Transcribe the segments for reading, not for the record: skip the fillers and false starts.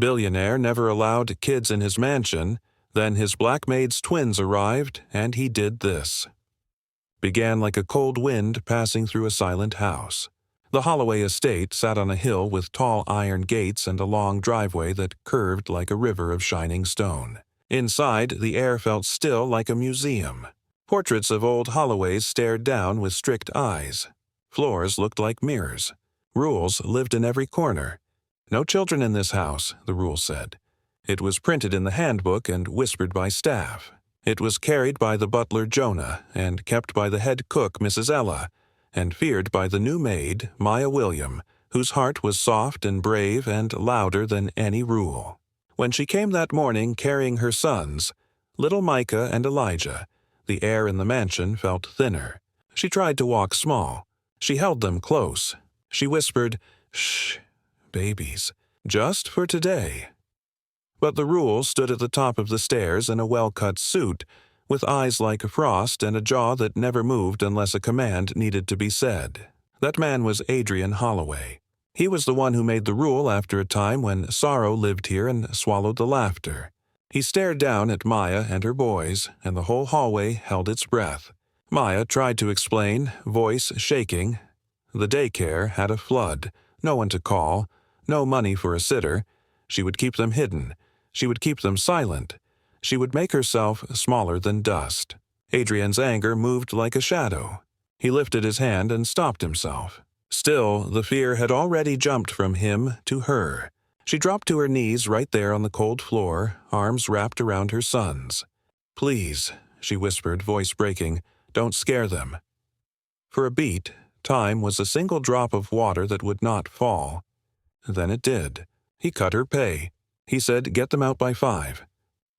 Billionaire never allowed kids in his mansion. Then his black maid's twins arrived, and he did this. Began like a cold wind passing through a silent house. The Holloway estate sat on a hill with tall iron gates and a long driveway that curved like a river of shining stone. Inside, the air felt still like a museum. Portraits of old Holloways stared down with strict eyes. Floors looked like mirrors. Rules lived in every corner. No children in this house, the rule said. It was printed in the handbook and whispered by staff. It was carried by the butler Jonah and kept by the head cook Mrs. Ella, and feared by the new maid, Maya William, whose heart was soft and brave and louder than any rule. When she came that morning carrying her sons, little Micah and Elijah, the air in the mansion felt thinner. She tried to walk small. She held them close. She whispered, "Shh, babies, just for today." But the rule stood at the top of the stairs in a well-cut suit, with eyes like frost and a jaw that never moved unless a command needed to be said. That man was Adrian Holloway. He was the one who made the rule after a time when sorrow lived here and swallowed the laughter. He stared down at Maya and her boys, and the whole hallway held its breath. Maya tried to explain, voice shaking. The daycare had a flood, no one to call, no money for a sitter. She would keep them hidden. She would keep them silent. She would make herself smaller than dust. Adrian's anger moved like a shadow. He lifted his hand and stopped himself. Still, the fear had already jumped from him to her. She dropped to her knees right there on the cold floor, arms wrapped around her sons. "Please," she whispered, voice breaking, "don't scare them." For a beat, time was a single drop of water that would not fall. Then it did. He cut her pay. He said, "Get them out by 5.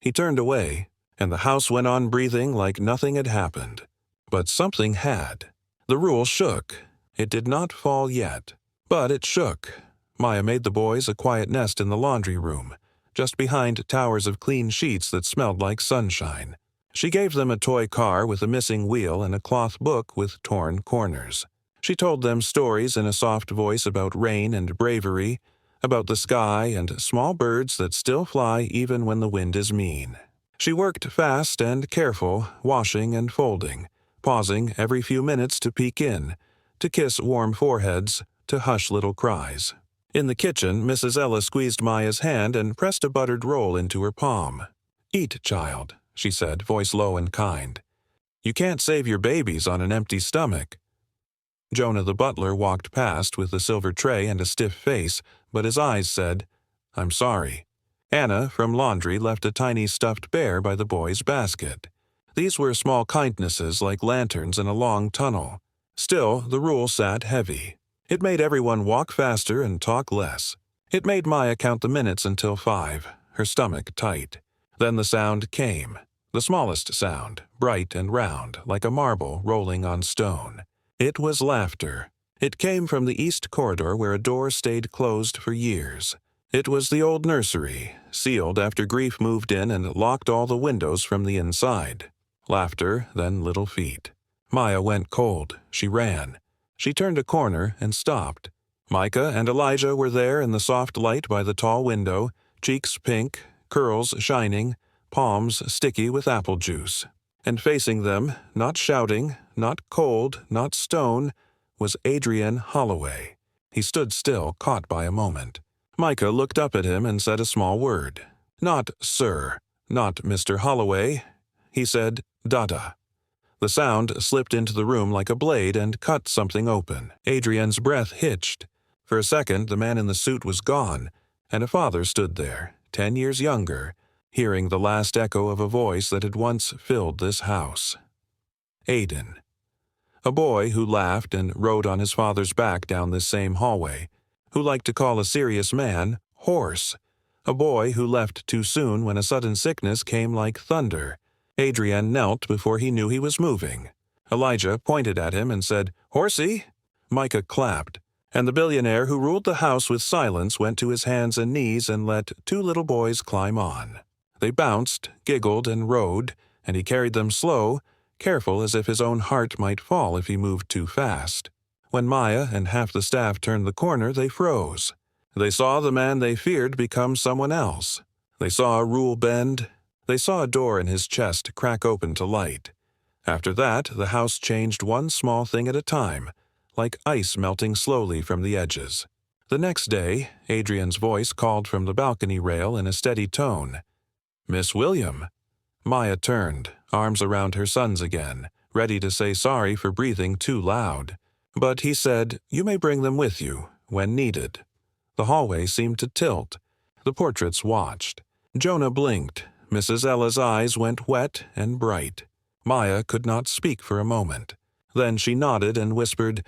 He turned away, and the house went on breathing like nothing had happened. But something had. The rule shook. It did not fall yet, but it shook. Maya made the boys a quiet nest in the laundry room, just behind towers of clean sheets that smelled like sunshine. She gave them a toy car with a missing wheel and a cloth book with torn corners. She told them stories in a soft voice about rain and bravery, about the sky and small birds that still fly even when the wind is mean. She worked fast and careful, washing and folding, pausing every few minutes to peek in, to kiss warm foreheads, to hush little cries. In the kitchen, Mrs. Ella squeezed Maya's hand and pressed a buttered roll into her palm. "Eat, child," she said, voice low and kind. "You can't save your babies on an empty stomach." Jonah the butler walked past with a silver tray and a stiff face, but his eyes said, "I'm sorry." Anna, from laundry, left a tiny stuffed bear by the boys' basket. These were small kindnesses like lanterns in a long tunnel. Still, the rule sat heavy. It made everyone walk faster and talk less. It made Maya count the minutes until 5, her stomach tight. Then the sound came, the smallest sound, bright and round, like a marble rolling on stone. It was laughter. It came from the east corridor where a door stayed closed for years. It was the old nursery, sealed after grief moved in and locked all the windows from the inside. Laughter, then little feet. Maya went cold. She ran. She turned a corner and stopped. Micah and Elijah were there in the soft light by the tall window, cheeks pink, curls shining, palms sticky with apple juice. And facing them, not shouting, not cold, not stone, was Adrian Holloway. He stood still, caught by a moment. Micah looked up at him and said a small word. Not "sir," not "Mr. Holloway." He said, "Dada." The sound slipped into the room like a blade and cut something open. Adrian's breath hitched. For a second, the man in the suit was gone, and a father stood there, 10 years younger, hearing the last echo of a voice that had once filled this house. Aiden. A boy who laughed and rode on his father's back down this same hallway, who liked to call a serious man horse. A boy who left too soon when a sudden sickness came like thunder. Adrian knelt before he knew he was moving. Elijah pointed at him and said, "Horsey?" Micah clapped, and the billionaire who ruled the house with silence went to his hands and knees and let 2 little boys climb on. They bounced, giggled, and rode, and he carried them slow, careful as if his own heart might fall if he moved too fast. When Maya and half the staff turned the corner, they froze. They saw the man they feared become someone else. They saw a rule bend. They saw a door in his chest crack open to light. After that, the house changed one small thing at a time, like ice melting slowly from the edges. The next day, Adrian's voice called from the balcony rail in a steady tone. "Miss William." Maya turned, arms around her sons again, ready to say sorry for breathing too loud. But he said, "You may bring them with you, when needed." The hallway seemed to tilt. The portraits watched. Jonah blinked. Mrs. Ella's eyes went wet and bright. Maya could not speak for a moment. Then she nodded and whispered,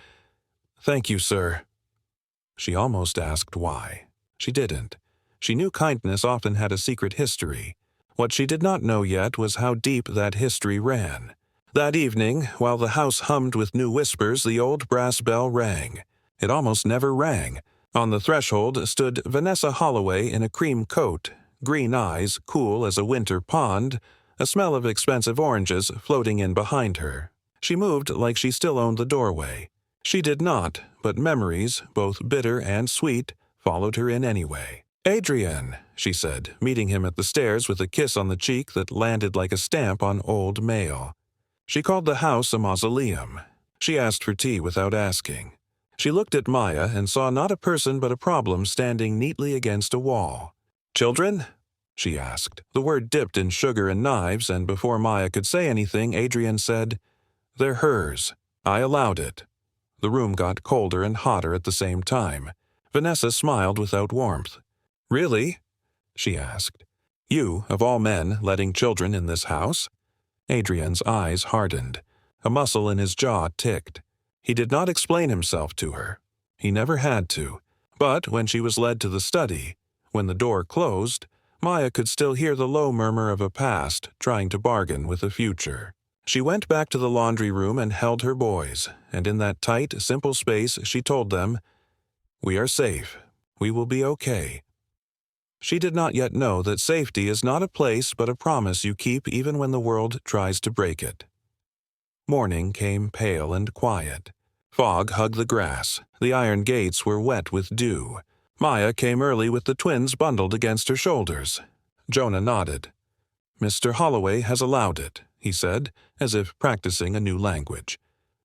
"Thank you, sir." She almost asked why. She didn't. She knew kindness often had a secret history. What she did not know yet was how deep that history ran. That evening, while the house hummed with new whispers, the old brass bell rang. It almost never rang. On the threshold stood Vanessa Holloway in a cream coat, green eyes cool as a winter pond, a smell of expensive oranges floating in behind her. She moved like she still owned the doorway. She did not, but memories, both bitter and sweet, followed her in anyway. "Adrian," she said, meeting him at the stairs with a kiss on the cheek that landed like a stamp on old mail. She called the house a mausoleum. She asked for tea without asking. She looked at Maya and saw not a person but a problem standing neatly against a wall. "Children?" she asked. The word dipped in sugar and knives, and before Maya could say anything, Adrian said, "They're hers. I allowed it." The room got colder and hotter at the same time. Vanessa smiled without warmth. "Really?" she asked. "You, of all men, letting children in this house?" Adrian's eyes hardened. A muscle in his jaw ticked. He did not explain himself to her. He never had to. But when she was led to the study, when the door closed, Maya could still hear the low murmur of a past trying to bargain with a future. She went back to the laundry room and held her boys, and in that tight, simple space she told them, "We are safe. We will be okay." She did not yet know that safety is not a place but a promise you keep even when the world tries to break it. Morning came pale and quiet. Fog hugged the grass. The iron gates were wet with dew. Maya came early with the twins bundled against her shoulders. Jonah nodded. "Mr. Holloway has allowed it," he said, as if practicing a new language.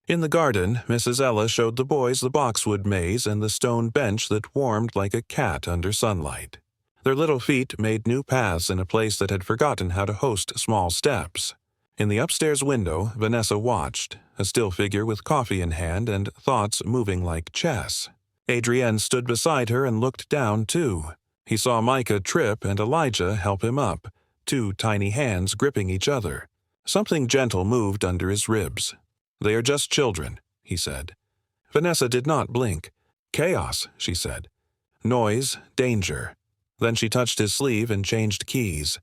In the garden, Mrs. Ella showed the boys the boxwood maze and the stone bench that warmed like a cat under sunlight. Their little feet made new paths in a place that had forgotten how to host small steps. In the upstairs window, Vanessa watched, a still figure with coffee in hand and thoughts moving like chess. Adrienne stood beside her and looked down, too. He saw Micah trip and Elijah help him up, two tiny hands gripping each other. Something gentle moved under his ribs. "They are just children," he said. Vanessa did not blink. "Chaos," she said. "Noise, danger." Then she touched his sleeve and changed keys.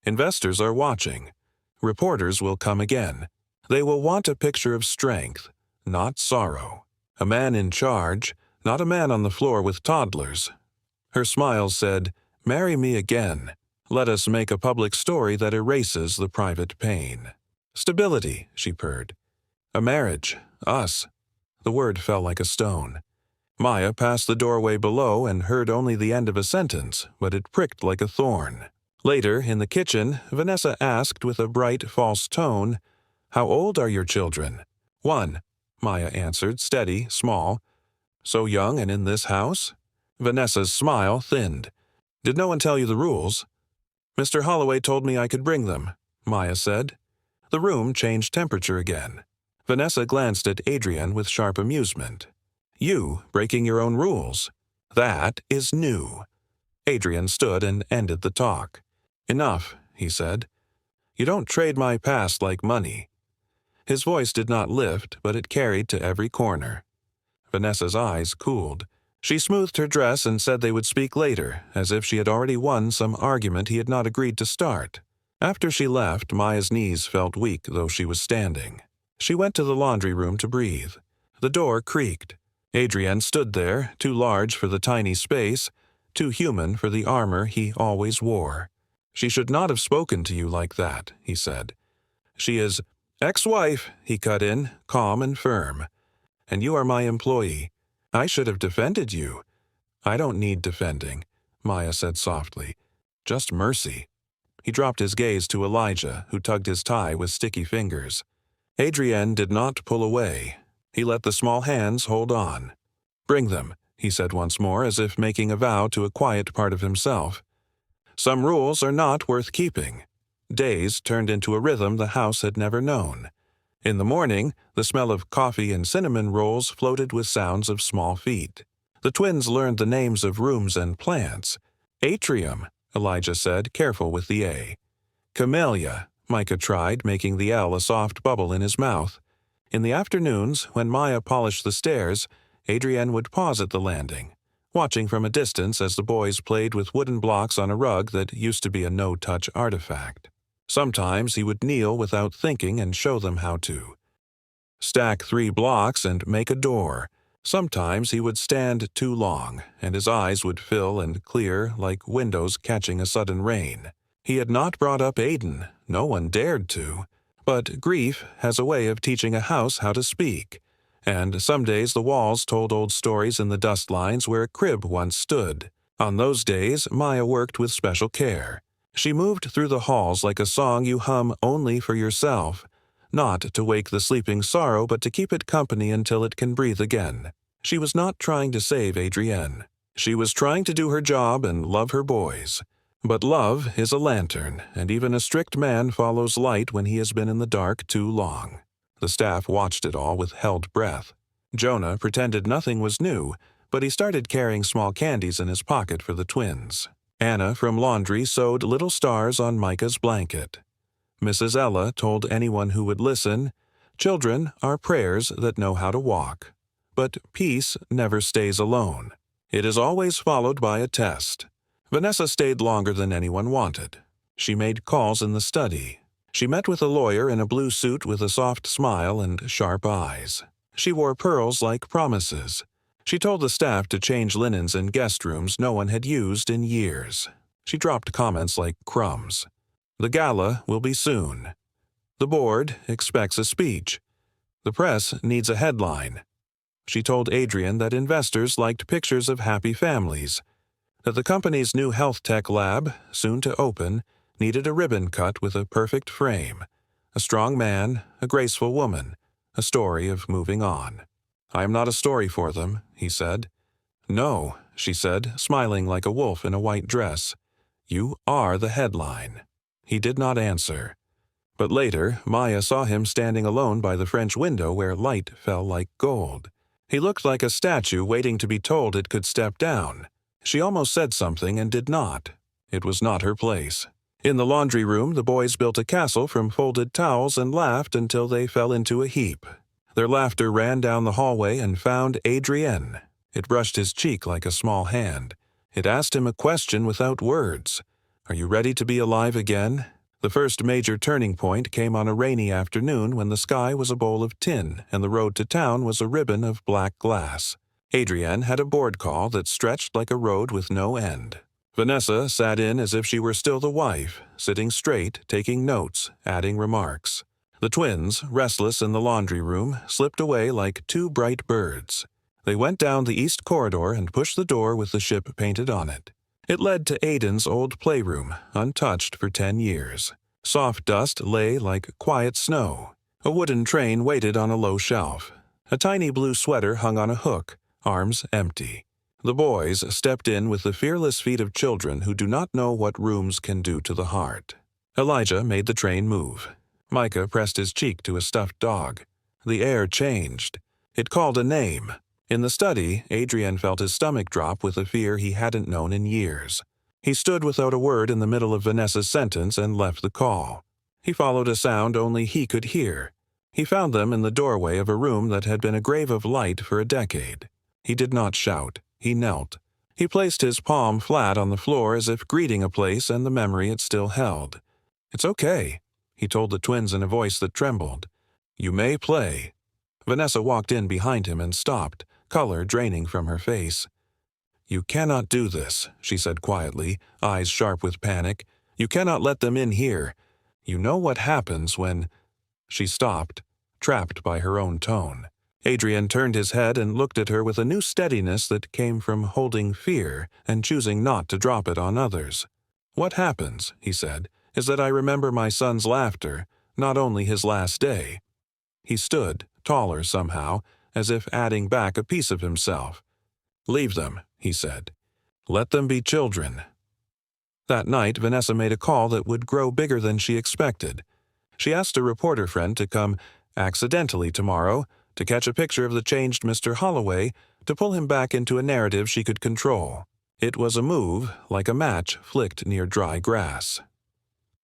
"Investors are watching. Reporters will come again. They will want a picture of strength, not sorrow. A man in charge, not a man on the floor with toddlers." Her smile said, "Marry me again. Let us make a public story that erases the private pain." "Stability," she purred. "A marriage. Us." The word fell like a stone. Maya passed the doorway below and heard only the end of a sentence, but it pricked like a thorn. Later, in the kitchen, Vanessa asked with a bright, false tone, "How old are your children?" "1," Maya answered, steady, small. "So young and in this house?" Vanessa's smile thinned. "Did no one tell you the rules?" "Mr. Holloway told me I could bring them," Maya said. The room changed temperature again. Vanessa glanced at Adrian with sharp amusement. "You breaking your own rules. That is new." Adrian stood and ended the talk. "Enough," he said. "You don't trade my past like money." His voice did not lift, but it carried to every corner. Vanessa's eyes cooled. She smoothed her dress and said they would speak later, as if she had already won some argument he had not agreed to start. After she left, Maya's knees felt weak, though she was standing. She went to the laundry room to breathe. The door creaked. Adrian stood there, too large for the tiny space, too human for the armor he always wore. "She should not have spoken to you like that," he said. "She is ex-wife," he cut in, calm and firm. "And you are my employee. I should have defended you. I don't need defending, Maya said softly. Just mercy. He dropped his gaze to Elijah, who tugged his tie with sticky fingers. Adrienne did not pull away. He let the small hands hold on. Bring them, he said once more, as if making a vow to a quiet part of himself. Some rules are not worth keeping. Days turned into a rhythm the house had never known. In the morning, the smell of coffee and cinnamon rolls floated with sounds of small feet. The twins learned the names of rooms and plants. Atrium, Elijah said, careful with the A. Camellia, Micah tried, making the L a soft bubble in his mouth. In the afternoons, when Maya polished the stairs, Adrienne would pause at the landing, watching from a distance as the boys played with wooden blocks on a rug that used to be a no-touch artifact. Sometimes he would kneel without thinking and show them how to. Stack 3 blocks and make a door. Sometimes he would stand too long, and his eyes would fill and clear like windows catching a sudden rain. He had not brought up Aiden, no one dared to, but grief has a way of teaching a house how to speak, and some days the walls told old stories in the dust lines where a crib once stood. On those days, Maya worked with special care. She moved through the halls like a song you hum only for yourself, not to wake the sleeping sorrow but to keep it company until it can breathe again. She was not trying to save Adrienne. She was trying to do her job and love her boys. But love is a lantern, and even a strict man follows light when he has been in the dark too long. The staff watched it all with held breath. Jonah pretended nothing was new, but he started carrying small candies in his pocket for the twins. Anna from laundry sewed little stars on Micah's blanket. Mrs. Ella told anyone who would listen, "Children are prayers that know how to walk. But peace never stays alone. It is always followed by a test." Vanessa stayed longer than anyone wanted. She made calls in the study. She met with a lawyer in a blue suit with a soft smile and sharp eyes. She wore pearls like promises. She told the staff to change linens in guest rooms no one had used in years. She dropped comments like crumbs. The gala will be soon. The board expects a speech. The press needs a headline. She told Adrienne that investors liked pictures of happy families, that the company's new health tech lab, soon to open, needed a ribbon cut with a perfect frame. A strong man, a graceful woman, a story of moving on. "I am not a story for them," he said. "No," she said, smiling like a wolf in a white dress. "You are the headline." He did not answer. But later, Maya saw him standing alone by the French window where light fell like gold. He looked like a statue waiting to be told it could step down. She almost said something and did not. It was not her place. In the laundry room, the boys built a castle from folded towels and laughed until they fell into a heap. Their laughter ran down the hallway and found Adrienne. It brushed his cheek like a small hand. It asked him a question without words. "Are you ready to be alive again?" The first major turning point came on a rainy afternoon when the sky was a bowl of tin and the road to town was a ribbon of black glass. Adrienne had a board call that stretched like a road with no end. Vanessa sat in as if she were still the wife, sitting straight, taking notes, adding remarks. The twins, restless in the laundry room, slipped away like 2 bright birds. They went down the east corridor and pushed the door with the ship painted on it. It led to Aiden's old playroom, untouched for 10 years. Soft dust lay like quiet snow. A wooden train waited on a low shelf. A tiny blue sweater hung on a hook, arms empty. The boys stepped in with the fearless feet of children who do not know what rooms can do to the heart. Elijah made the train move. Micah pressed his cheek to a stuffed dog. The air changed. It called a name. In the study, Adrienne felt his stomach drop with a fear he hadn't known in years. He stood without a word in the middle of Vanessa's sentence and left the call. He followed a sound only he could hear. He found them in the doorway of a room that had been a grave of light for a decade. He did not shout. He knelt. He placed his palm flat on the floor as if greeting a place and the memory it still held. "It's okay," he told the twins in a voice that trembled. "You may play." Vanessa walked in behind him and stopped, color draining from her face. "You cannot do this," she said quietly, eyes sharp with panic. "You cannot let them in here. You know what happens when—" She stopped, trapped by her own tone. Adrian turned his head and looked at her with a new steadiness that came from holding fear and choosing not to drop it on others. "What happens," he said, "is that I remember my son's laughter, not only his last day." He stood, taller somehow, as if adding back a piece of himself. "Leave them," he said. "Let them be children." That night, Vanessa made a call that would grow bigger than she expected. She asked a reporter friend to come accidentally tomorrow to catch a picture of the changed Mr. Holloway, to pull him back into a narrative she could control. It was a move like a match flicked near dry grass.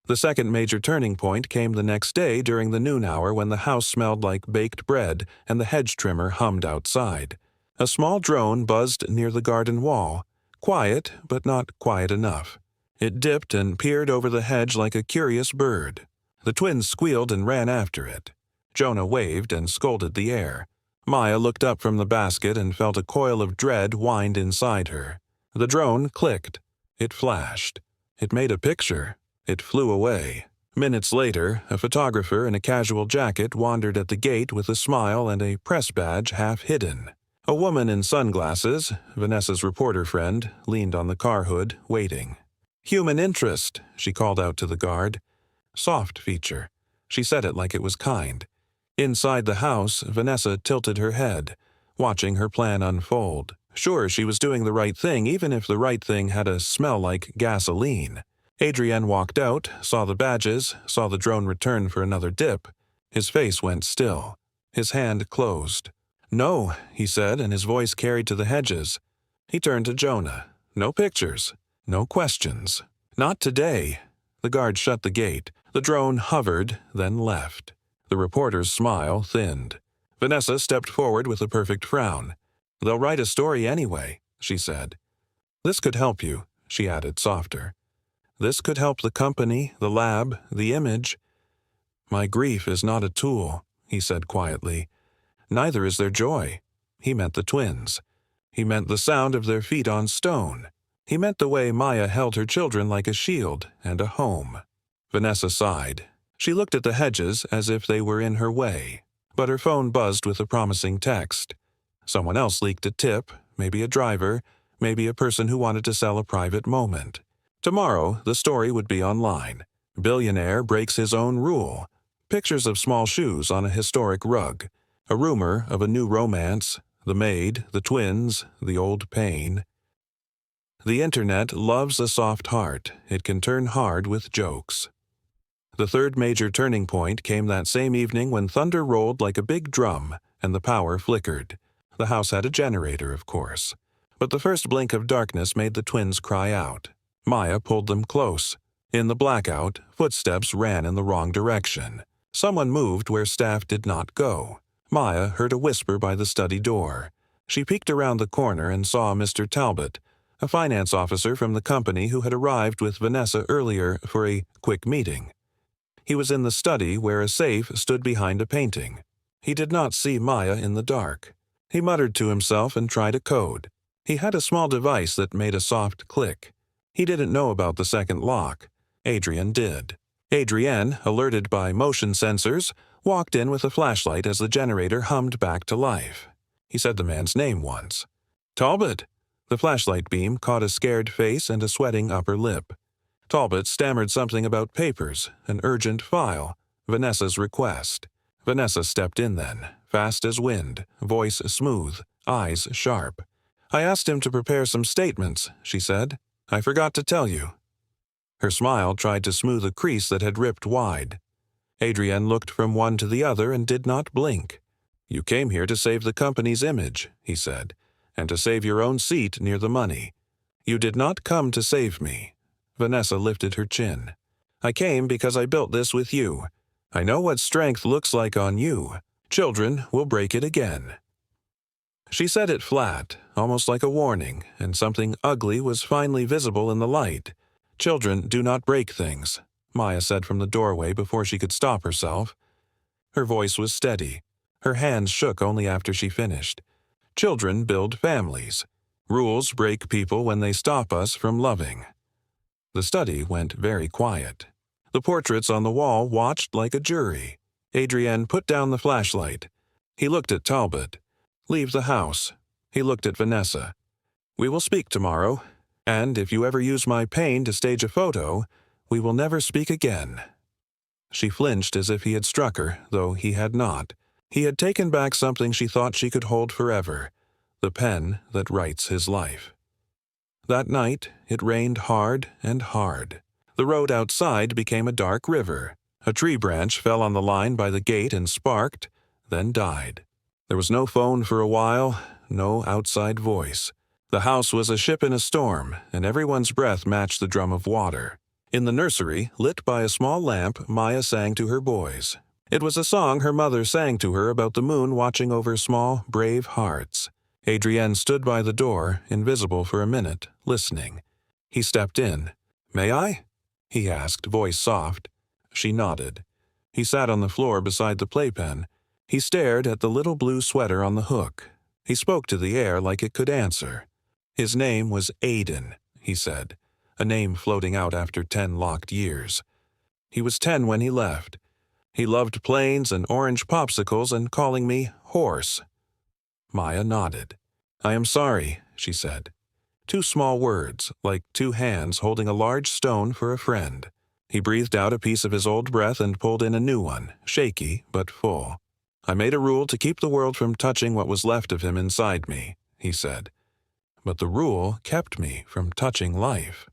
The second major turning point came the next day during the noon hour when the house smelled like baked bread and the hedge trimmer hummed outside. A small drone buzzed near the garden wall, quiet but not quiet enough. It dipped and peered over the hedge like a curious bird. The twins squealed and ran after it. Jonah waved and scolded the air. Maya looked up from the basket and felt a coil of dread wind inside her. The drone clicked. It flashed. It made a picture. It flew away. Minutes later, a photographer in a casual jacket wandered at the gate with a smile and a press badge half hidden. A woman in sunglasses, Vanessa's reporter friend, leaned on the car hood, waiting. "Human interest," she called out to the guard. "Soft feature." She said it like it was kind. Inside the house, Vanessa tilted her head, watching her plan unfold. Sure, she was doing the right thing, even if the right thing had a smell like gasoline. Adrian walked out, saw the badges, saw the drone return for another dip. His face went still. His hand closed. "No," he said, and his voice carried to the hedges. He turned to Jonah. "No pictures. No questions. Not today." The guard shut the gate. The drone hovered, then left. The reporter's smile thinned. Vanessa stepped forward with a perfect frown. "They'll write a story anyway," she said. "This could help you," she added softer. "This could help the company, the lab, the image." "My grief is not a tool," he said quietly. "Neither is their joy." He meant the twins. He meant the sound of their feet on stone. He meant the way Maya held her children like a shield and a home. Vanessa sighed. She looked at the hedges as if they were in her way, but her phone buzzed with a promising text. Someone else leaked a tip, maybe a driver, maybe a person who wanted to sell a private moment. Tomorrow, the story would be online. Billionaire breaks his own rule. Pictures of small shoes on a historic rug. A rumor of a new romance. The maid, the twins, the old pain. The internet loves a soft heart. It can turn hard with jokes. The third major turning point came that same evening when thunder rolled like a big drum and the power flickered. The house had a generator, of course. But the first blink of darkness made the twins cry out. Maya pulled them close. In the blackout, footsteps ran in the wrong direction. Someone moved where staff did not go. Maya heard a whisper by the study door. She peeked around the corner and saw Mr. Talbot, a finance officer from the company who had arrived with Vanessa earlier for a quick meeting. He was in the study where a safe stood behind a painting. He did not see Maya in the dark. He muttered to himself and tried a code. He had a small device that made a soft click. He didn't know about the second lock. Adrian did. Adrienne, alerted by motion sensors, walked in with a flashlight as the generator hummed back to life. He said the man's name once. "Talbot." The flashlight beam caught a scared face and a sweating upper lip. Talbot stammered something about papers, an urgent file, Vanessa's request. Vanessa stepped in then, fast as wind, voice smooth, eyes sharp. "I asked him to prepare some statements," she said. "I forgot to tell you." Her smile tried to smooth a crease that had ripped wide. Adrian looked from one to the other and did not blink. "You came here to save the company's image," he said, "and to save your own seat near the money. You did not come to save me." Vanessa lifted her chin. "I came because I built this with you. I know what strength looks like on you. Children will break it again." She said it flat, almost like a warning, and something ugly was finally visible in the light. "Children do not break things," Maya said from the doorway before she could stop herself. Her voice was steady. Her hands shook only after she finished. "Children build families. Rules break people when they stop us from loving." The study went very quiet. The portraits on the wall watched like a jury. Adrienne put down the flashlight. He looked at Talbot. "Leave the house." He looked at Vanessa. "We will speak tomorrow, and if you ever use my pain to stage a photo, we will never speak again." She flinched as if he had struck her, though he had not. He had taken back something she thought she could hold forever, the pen that writes his life. That night, it rained hard and hard. The road outside became a dark river. A tree branch fell on the line by the gate and sparked, then died. There was no phone for a while, no outside voice. The house was a ship in a storm, and everyone's breath matched the drum of water. In the nursery, lit by a small lamp, Maya sang to her boys. It was a song her mother sang to her about the moon watching over small, brave hearts. Adrienne stood by the door, invisible for a minute, listening. He stepped in. "May I?" he asked, voice soft. She nodded. He sat on the floor beside the playpen. He stared at the little blue sweater on the hook. He spoke to the air like it could answer. His name was Aiden, he said, a name floating out after 10 locked years. He was 10 when he left. He loved planes and orange popsicles and calling me horse. Maya nodded. "I am sorry," she said. 2 small words, like 2 hands holding a large stone for a friend. He breathed out a piece of his old breath and pulled in a new one, shaky but full. "I made a rule to keep the world from touching what was left of him inside me," he said. But the rule kept me from touching life.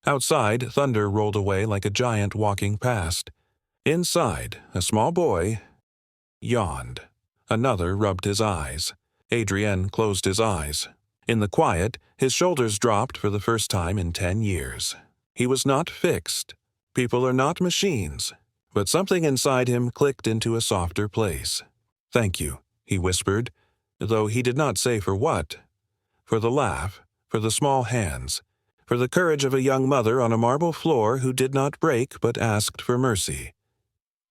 Outside, thunder rolled away like a giant walking past. Inside, a small boy yawned. Another rubbed his eyes. Adrienne closed his eyes. In the quiet, his shoulders dropped for the first time in 10 years. He was not fixed. People are not machines. But something inside him clicked into a softer place. "Thank you," he whispered, though he did not say for what. For the laugh, for the small hands, for the courage of a young mother on a marble floor who did not break but asked for mercy.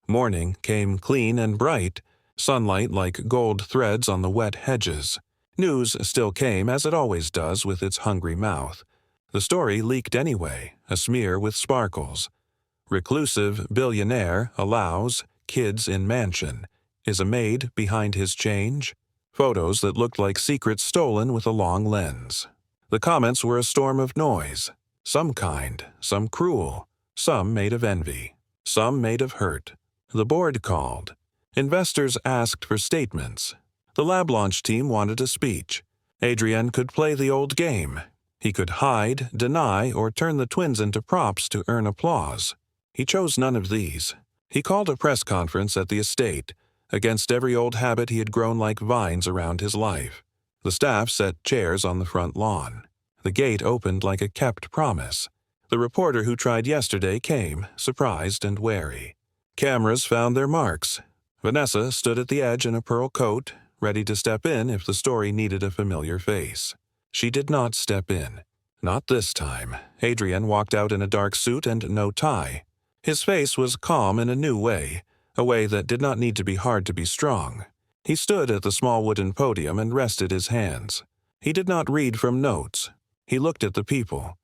Morning came clean and bright, sunlight like gold threads on the wet hedges. News still came, as it always does, with its hungry mouth. The story leaked anyway, a smear with sparkles. Reclusive billionaire allows kids in mansion. Is a maid behind his change? Photos that looked like secrets stolen with a long lens. The comments were a storm of noise. Some kind, some cruel, some made of envy, some made of hurt. The board called. Investors asked for statements. The lab launch team wanted a speech. Adrienne could play the old game. He could hide, deny, or turn the twins into props to earn applause. He chose none of these. He called a press conference at the estate, against every old habit he had grown like vines around his life. The staff set chairs on the front lawn. The gate opened like a kept promise. The reporter who tried yesterday came, surprised and wary. Cameras found their marks. Vanessa stood at the edge in a pearl coat, ready to step in if the story needed a familiar face. She did not step in. Not this time. Adrienne walked out in a dark suit and no tie. His face was calm in a new way, a way that did not need to be hard to be strong. He stood at the small wooden podium and rested his hands. He did not read from notes. He looked at the people.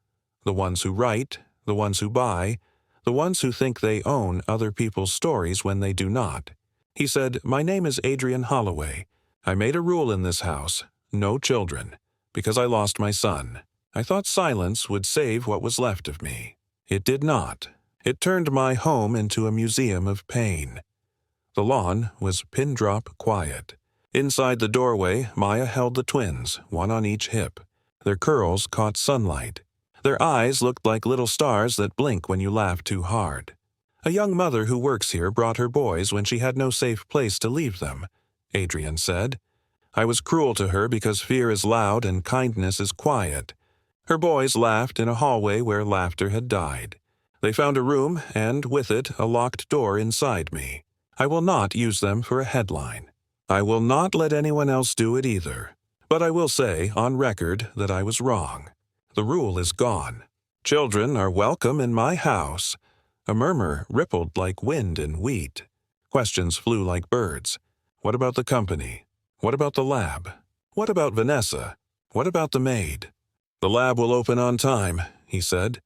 The ones who write, the ones who buy, the ones who think they own other people's stories when they do not. He said, "My name is Adrian Holloway. I made a rule in this house, no children, because I lost my son. I thought silence would save what was left of me. It did not. It turned my home into a museum of pain." The lawn was pin-drop quiet. Inside the doorway, Maya held the twins, one on each hip. Their curls caught sunlight. Their eyes looked like little stars that blink when you laugh too hard. A young mother who works here brought her boys when she had no safe place to leave them, Adrienne said. I was cruel to her because fear is loud and kindness is quiet. Her boys laughed in a hallway where laughter had died. They found a room and, with it, a locked door inside me. I will not use them for a headline. I will not let anyone else do it either. But I will say, on record, that I was wrong. The rule is gone. Children are welcome in my house. A murmur rippled like wind in wheat. Questions flew like birds. What about the company? What about the lab? What about Vanessa? What about the maid? The lab will open on time, he said.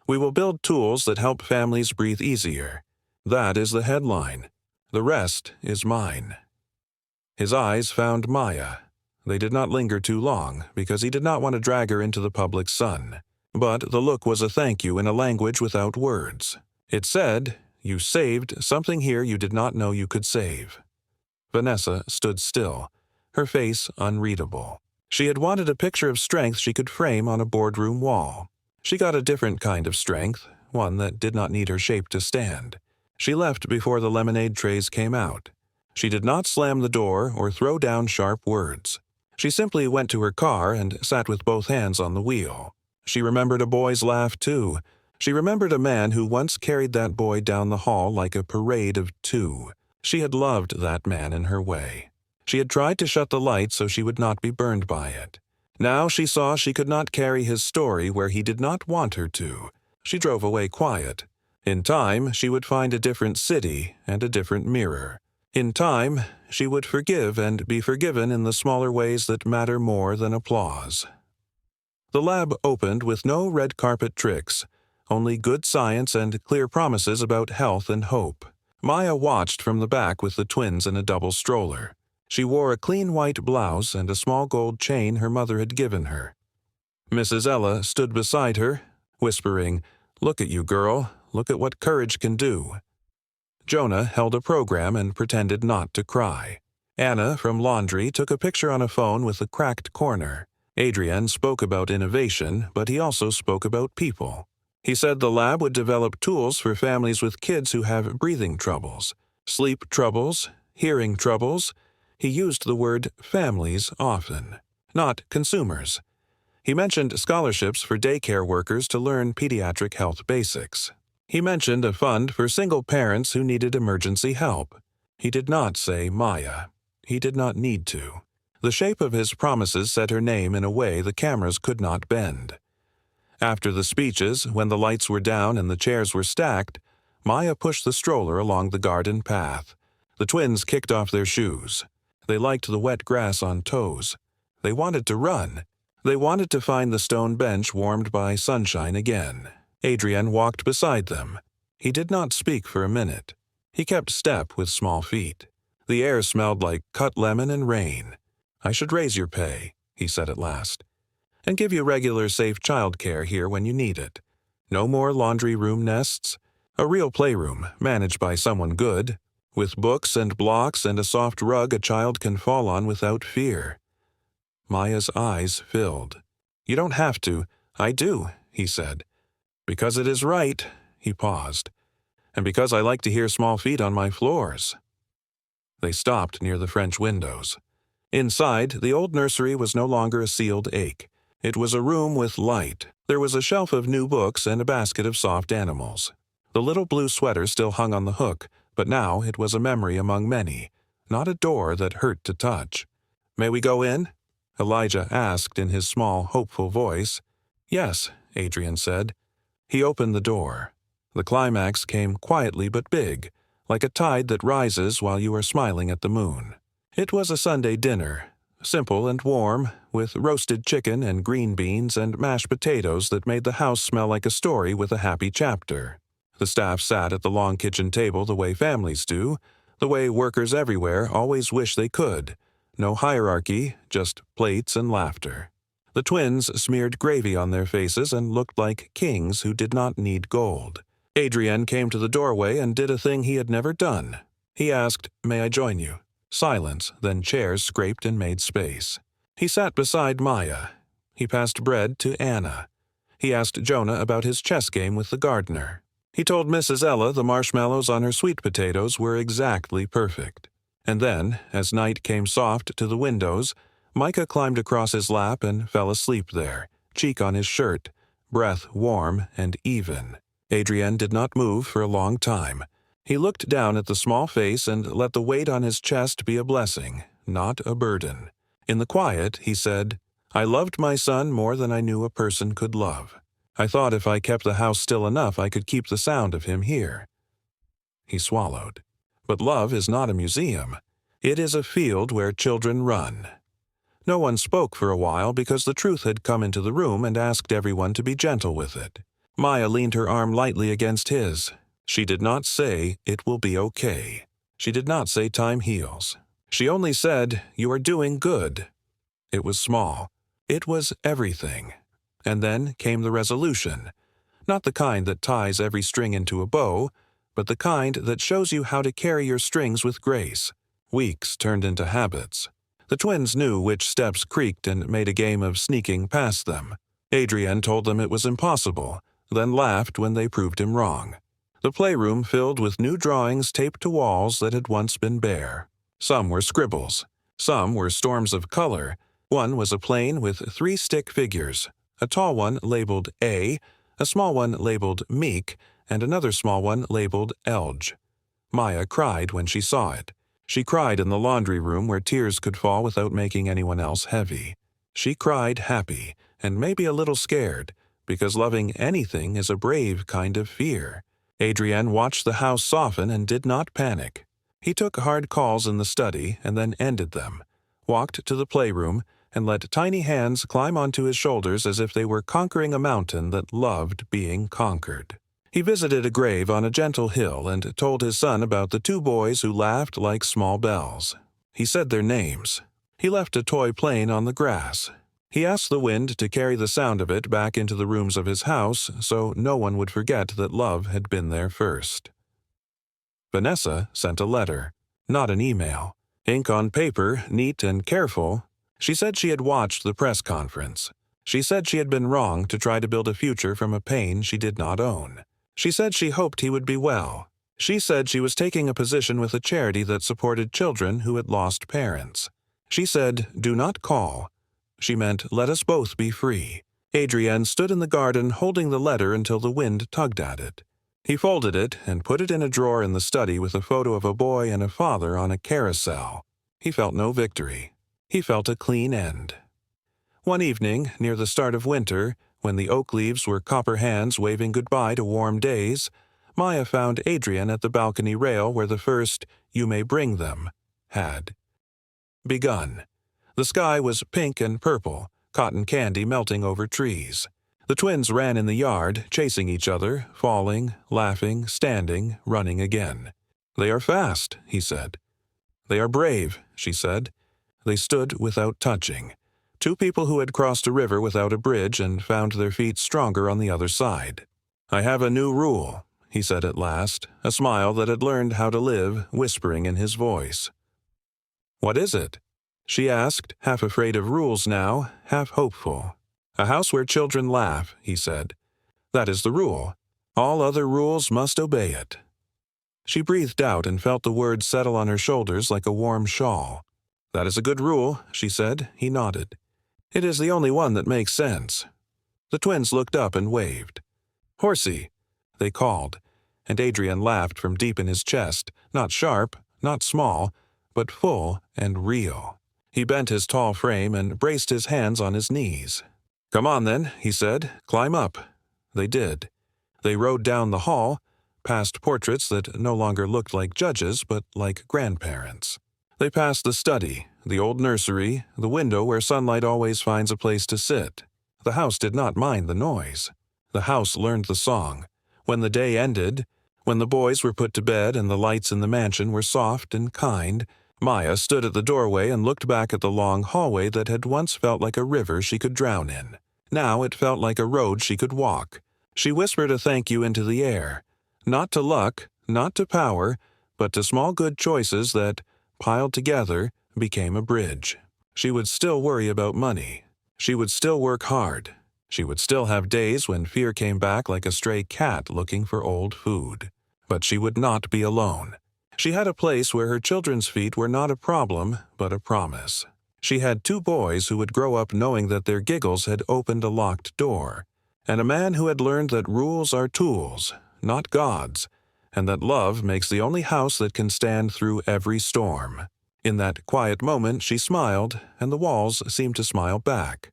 We will build tools that help families breathe easier. That is the headline. The rest is mine. His eyes found Maya. They did not linger too long, because he did not want to drag her into the public sun. But the look was a thank you in a language without words. It said, "You saved something here you did not know you could save." Vanessa stood still, her face unreadable. She had wanted a picture of strength she could frame on a boardroom wall. She got a different kind of strength, one that did not need her shape to stand. She left before the lemonade trays came out. She did not slam the door or throw down sharp words. She simply went to her car and sat with both hands on the wheel. She remembered a boy's laugh, too. She remembered a man who once carried that boy down the hall like a parade of two. She had loved that man in her way. She had tried to shut the light so she would not be burned by it. Now she saw she could not carry his story where he did not want her to. She drove away quiet. In time, she would find a different city and a different mirror. In time, she would forgive and be forgiven in the smaller ways that matter more than applause. The lab opened with no red carpet tricks, only good science and clear promises about health and hope. Maya watched from the back with the twins in a double stroller. She wore a clean white blouse and a small gold chain her mother had given her. Mrs. Ella stood beside her, whispering, "Look at you, girl. Look at what courage can do." Jonah held a program and pretended not to cry. Anna from laundry took a picture on a phone with a cracked corner. Adrian spoke about innovation, but he also spoke about people. He said the lab would develop tools for families with kids who have breathing troubles, sleep troubles, hearing troubles. He used the word families often, not consumers. He mentioned scholarships for daycare workers to learn pediatric health basics. He mentioned a fund for single parents who needed emergency help. He did not say Maya. He did not need to. The shape of his promises said her name in a way the cameras could not bend. After the speeches, when the lights were down and the chairs were stacked, Maya pushed the stroller along the garden path. The twins kicked off their shoes. They liked the wet grass on toes. They wanted to run. They wanted to find the stone bench warmed by sunshine again. Adrian walked beside them. He did not speak for a minute. He kept step with small feet. The air smelled like cut lemon and rain. "I should raise your pay," he said at last, "and give you regular safe child care here when you need it. No more laundry room nests. A real playroom, managed by someone good, with books and blocks and a soft rug a child can fall on without fear." Maya's eyes filled. "You don't have to." "I do," he said. "Because it is right," he paused, "and because I like to hear small feet on my floors." They stopped near the French windows. Inside, the old nursery was no longer a sealed ache. It was a room with light. There was a shelf of new books and a basket of soft animals. The little blue sweater still hung on the hook, but now it was a memory among many, not a door that hurt to touch. "May we go in?" Elijah asked in his small, hopeful voice. "Yes," Adrian said. He opened the door. The climax came quietly but big, like a tide that rises while you are smiling at the moon. It was a Sunday dinner, simple and warm, with roasted chicken and green beans and mashed potatoes that made the house smell like a story with a happy chapter. The staff sat at the long kitchen table the way families do, the way workers everywhere always wish they could. No hierarchy, just plates and laughter. The twins smeared gravy on their faces and looked like kings who did not need gold. Adrian came to the doorway and did a thing he had never done. He asked, "May I join you?" Silence, then chairs scraped and made space. He sat beside Maya. He passed bread to Anna. He asked Jonah about his chess game with the gardener. He told Mrs. Ella the marshmallows on her sweet potatoes were exactly perfect. And then, as night came soft to the windows, Micah climbed across his lap and fell asleep there, cheek on his shirt, breath warm and even. Adrian did not move for a long time. He looked down at the small face and let the weight on his chest be a blessing, not a burden. In the quiet, he said, "I loved my son more than I knew a person could love. I thought if I kept the house still enough I could keep the sound of him here." He swallowed. But love is not a museum. It is a field where children run. No one spoke for a while because the truth had come into the room and asked everyone to be gentle with it. Maya leaned her arm lightly against his. She did not say, "It will be okay." She did not say time heals. She only said, "You are doing good." It was small. It was everything. And then came the resolution. Not the kind that ties every string into a bow, but the kind that shows you how to carry your strings with grace. Weeks turned into habits. The twins knew which steps creaked and made a game of sneaking past them. Adrienne told them it was impossible, then laughed when they proved him wrong. The playroom filled with new drawings taped to walls that had once been bare. Some were scribbles. Some were storms of color. One was a plane with 3 stick figures, a tall one labeled A, a small one labeled Meek, and another small one labeled Elge. Maya cried when she saw it. She cried in the laundry room where tears could fall without making anyone else heavy. She cried happy, and maybe a little scared, because loving anything is a brave kind of fear. Adrienne watched the house soften and did not panic. He took hard calls in the study and then ended them, walked to the playroom, and let tiny hands climb onto his shoulders as if they were conquering a mountain that loved being conquered. He visited a grave on a gentle hill and told his son about the 2 boys who laughed like small bells. He said their names. He left a toy plane on the grass. He asked the wind to carry the sound of it back into the rooms of his house so no one would forget that love had been there first. Vanessa sent a letter, not an email. Ink on paper, neat and careful. She said she had watched the press conference. She said she had been wrong to try to build a future from a pain she did not own. She said she hoped he would be well. She said she was taking a position with a charity that supported children who had lost parents. She said, "Do not call." She meant, "Let us both be free." Adrienne stood in the garden holding the letter until the wind tugged at it. He folded it and put it in a drawer in the study with a photo of a boy and a father on a carousel. He felt no victory. He felt a clean end. One evening, near the start of winter, when the oak leaves were copper hands waving goodbye to warm days, Maya found Adrienne at the balcony rail where the first "You may bring them" had begun. The sky was pink and purple, cotton candy melting over trees. The twins ran in the yard, chasing each other, falling, laughing, standing, running again. "They are fast," he said. "They are brave," she said. They stood without touching. 2 people who had crossed a river without a bridge and found their feet stronger on the other side. "I have a new rule," he said at last, a smile that had learned how to live whispering in his voice. "What is it?" she asked, half afraid of rules now, half hopeful. "A house where children laugh," he said. "That is the rule. All other rules must obey it." She breathed out and felt the words settle on her shoulders like a warm shawl. "That is a good rule," she said. He nodded. "It is the only one that makes sense." The twins looked up and waved. "Horsey," they called, and Adrienne laughed from deep in his chest, not sharp, not small, but full and real. He bent his tall frame and braced his hands on his knees. "Come on then," he said. "Climb up." They did. They rode down the hall, past portraits that no longer looked like judges but like grandparents. They passed the study, the old nursery, the window where sunlight always finds a place to sit. The house did not mind the noise. The house learned the song. When the day ended, when the boys were put to bed and the lights in the mansion were soft and kind, Maya stood at the doorway and looked back at the long hallway that had once felt like a river she could drown in. Now it felt like a road she could walk. She whispered a thank you into the air. Not to luck, not to power, but to small good choices that, piled together, became a bridge. She would still worry about money. She would still work hard. She would still have days when fear came back like a stray cat looking for old food. But she would not be alone. She had a place where her children's feet were not a problem, but a promise. She had 2 boys who would grow up knowing that their giggles had opened a locked door, and a man who had learned that rules are tools, not gods, and that love makes the only house that can stand through every storm. In that quiet moment she smiled, and the walls seemed to smile back.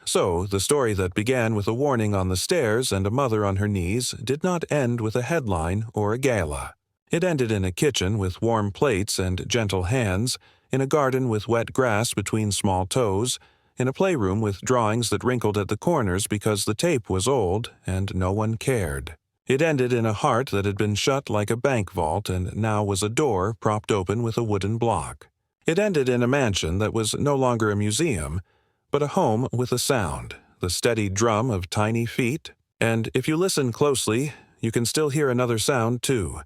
So, the story that began with a warning on the stairs and a mother on her knees did not end with a headline or a gala. It ended in a kitchen with warm plates and gentle hands, in a garden with wet grass between small toes, in a playroom with drawings that wrinkled at the corners because the tape was old and no one cared. It ended in a heart that had been shut like a bank vault and now was a door propped open with a wooden block. It ended in a mansion that was no longer a museum, but a home with a sound, the steady drum of tiny feet, and if you listen closely, you can still hear another sound too.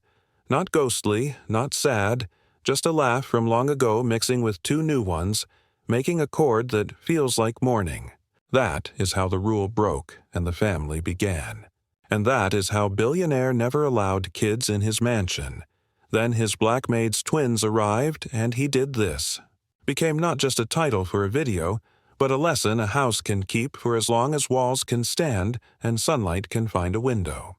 Not ghostly, not sad, just a laugh from long ago mixing with two new ones, making a chord that feels like mourning. That is how the rule broke and the family began. And that is how Billionaire never allowed kids in his mansion. Then his Black Maid's twins arrived, and he did this. Became not just a title for a video, but a lesson a house can keep for as long as walls can stand and sunlight can find a window.